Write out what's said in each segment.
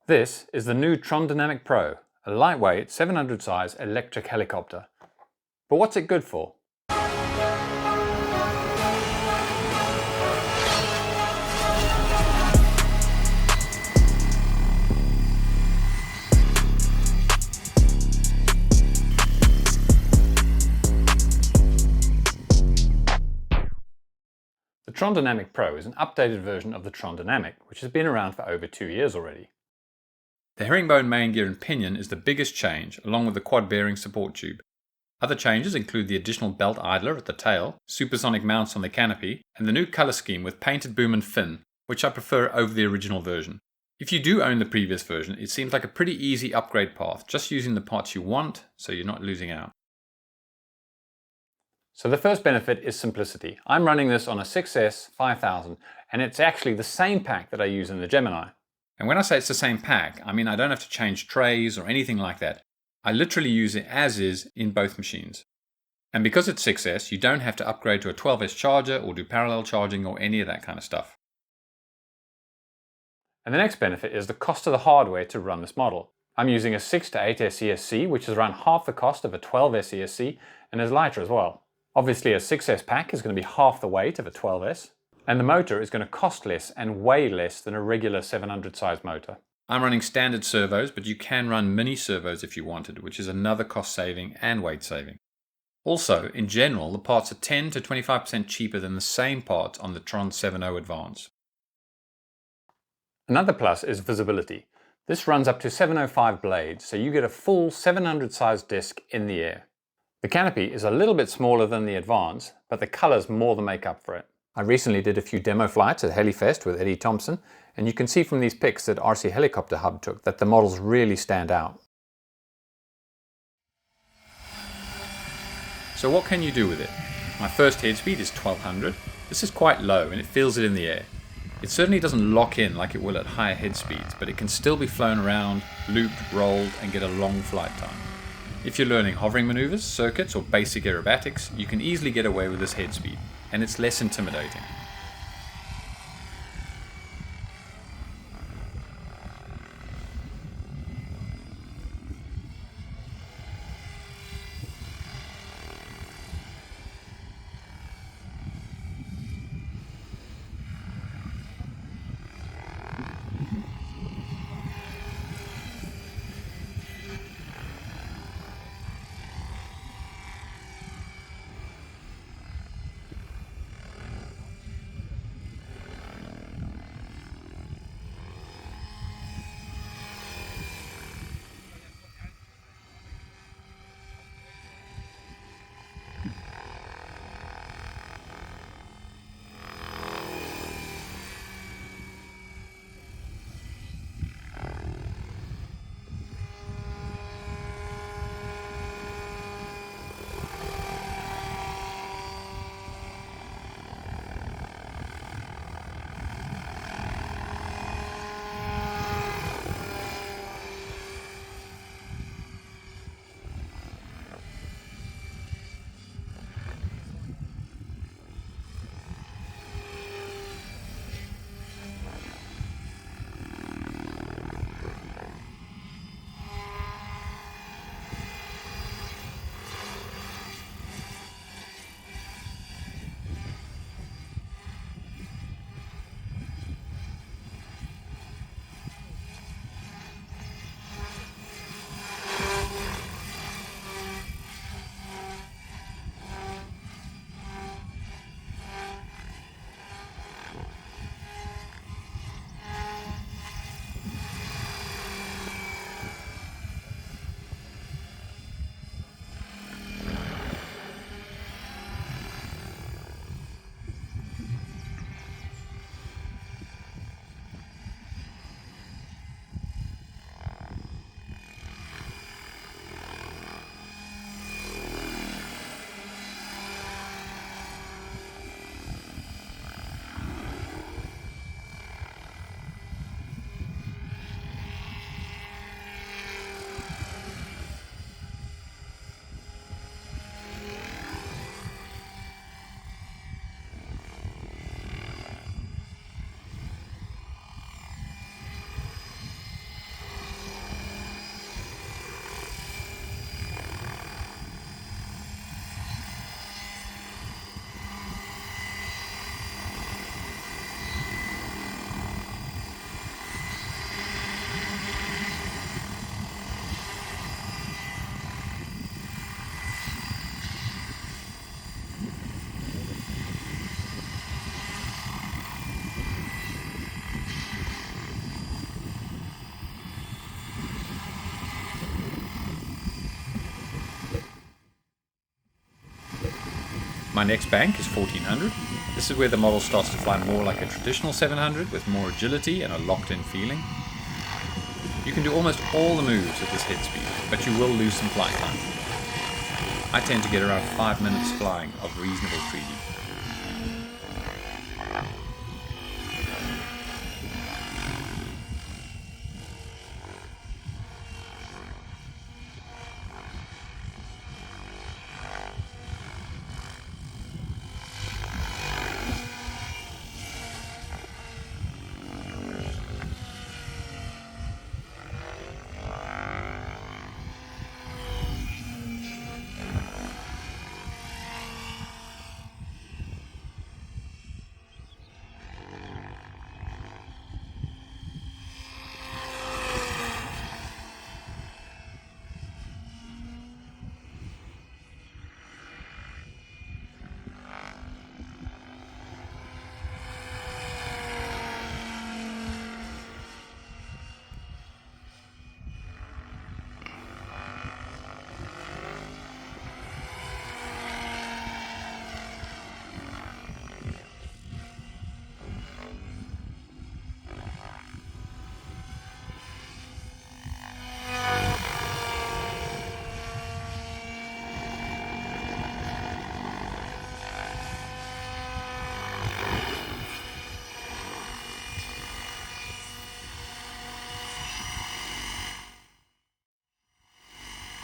This is the new Tron Dnamic Pro, a lightweight 700 size electric helicopter. But what's it good for? The Tron Dnamic Pro is an updated version of the Tron Dnamic, which has been around for over 2 years already. The herringbone main gear and pinion is the biggest change, along with the quad bearing support tube. Other changes include the additional belt idler at the tail, supersonic mounts on the canopy, and the new colour scheme with painted boom and fin, which I prefer over the original version. If you do own the previous version, it seems like a pretty easy upgrade path, just using the parts you want, so you're not losing out. So the first benefit is simplicity. I'm running this on a 6S 5000, and it's actually the same pack that I use in the Gemini. And when I say it's the same pack, I mean I don't have to change trays or anything like that. I literally use it as is in both machines. And because it's 6S, you don't have to upgrade to a 12S charger or do parallel charging or any of that kind of stuff. And the next benefit is the cost of the hardware to run this model. I'm using a 6 to 8S ESC, which is around half the cost of a 12S ESC and is lighter as well. Obviously a 6S pack is going to be half the weight of a 12S, and the motor is going to cost less and weigh less than a regular 700 size motor. I'm running standard servos, but you can run mini servos if you wanted, which is another cost saving and weight saving. Also, in general, the parts are 10 to 25% cheaper than the same parts on the Tron 7.0 Advance. Another plus is visibility. This runs up to 705 blades, so you get a full 700 size disc in the air. The canopy is a little bit smaller than the Advance, but the colours more than make up for it. I recently did a few demo flights at HeliFest with Eddie Thompson, and you can see from these pics that RC Helicopter Hub took that the models really stand out. So what can you do with it? My first head speed is 1200. This is quite low and it feels it in the air. It certainly doesn't lock in like it will at higher head speeds, but it can still be flown around, looped, rolled, and get a long flight time. If you're learning hovering maneuvers, circuits, or basic aerobatics, you can easily get away with this head speed, and it's less intimidating. My next bank is 1400. This is where the model starts to fly more like a traditional 700 with more agility and a locked-in feeling. You can do almost all the moves at this head speed, but you will lose some flight time. I tend to get around 5 minutes flying of reasonable 3D.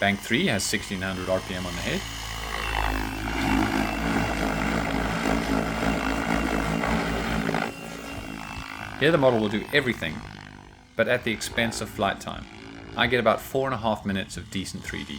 Bank 3 has 1600 RPM on the head. Here the model will do everything, but at the expense of flight time. I get about 4.5 minutes of decent 3D.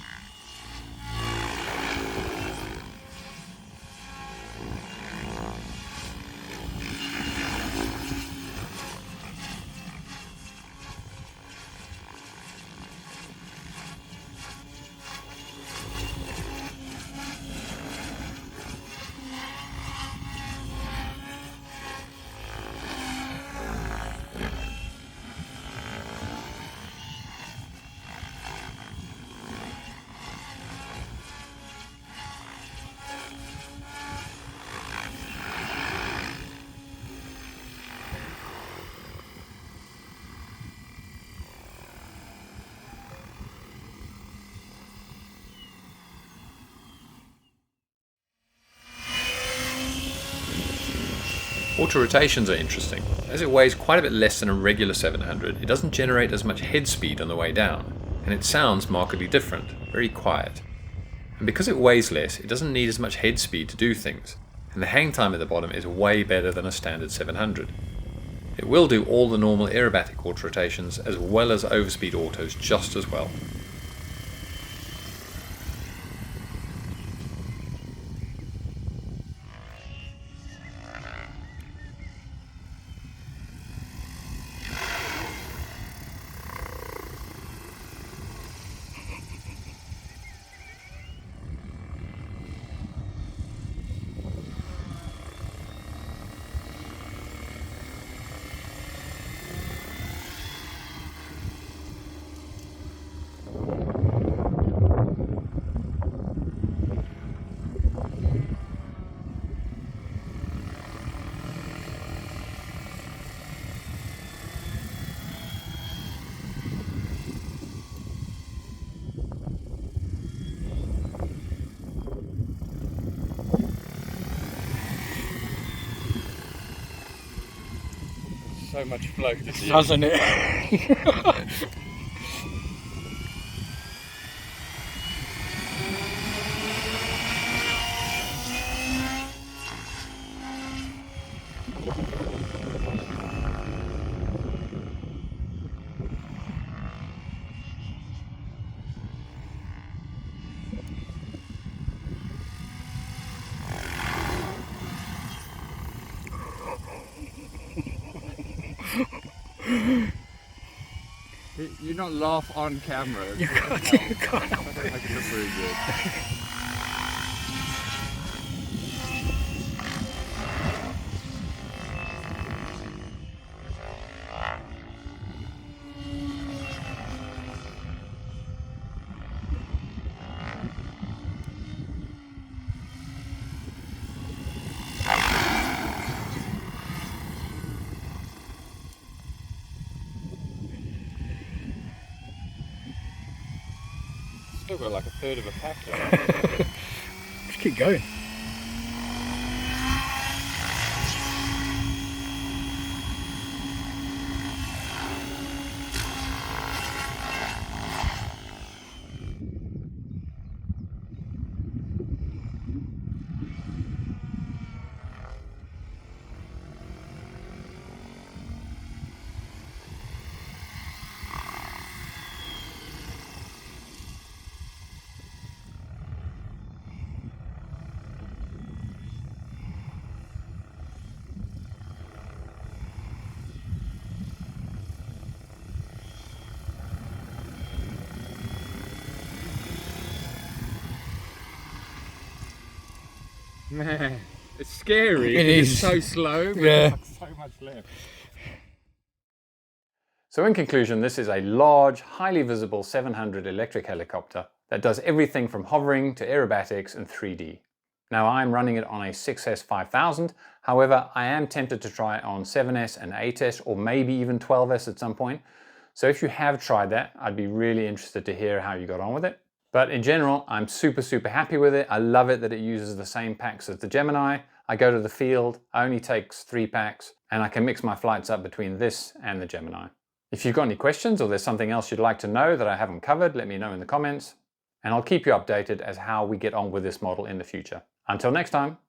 Autorotations are interesting. As it weighs quite a bit less than a regular 700, it doesn't generate as much head speed on the way down, and it sounds markedly different, very quiet. And because it weighs less, it doesn't need as much head speed to do things, and the hang time at the bottom is way better than a standard 700. It will do all the normal aerobatic autorotations as well as overspeed autos just as well. So much float, doesn't it? You not laugh on camera. You can't. I think it looks very good. Still got like a third of a pack left. Just keep going. Man, it's scary. It is. It's so slow, but Yeah. there's so much left. So in conclusion, this is a large, highly visible 700 electric helicopter that does everything from hovering to aerobatics and 3D. Now I'm running it on a 6S 5000, however I am tempted to try it on 7S and 8S or maybe even 12S at some point. So if you have tried that, I'd be really interested to hear how you got on with it. But in general, I'm super happy with it. I love it that it uses the same packs as the Gemini. I go to the field, it only takes 3 packs, and I can mix my flights up between this and the Gemini. If you've got any questions or there's something else you'd like to know that I haven't covered, let me know in the comments, and I'll keep you updated as how we get on with this model in the future. Until next time.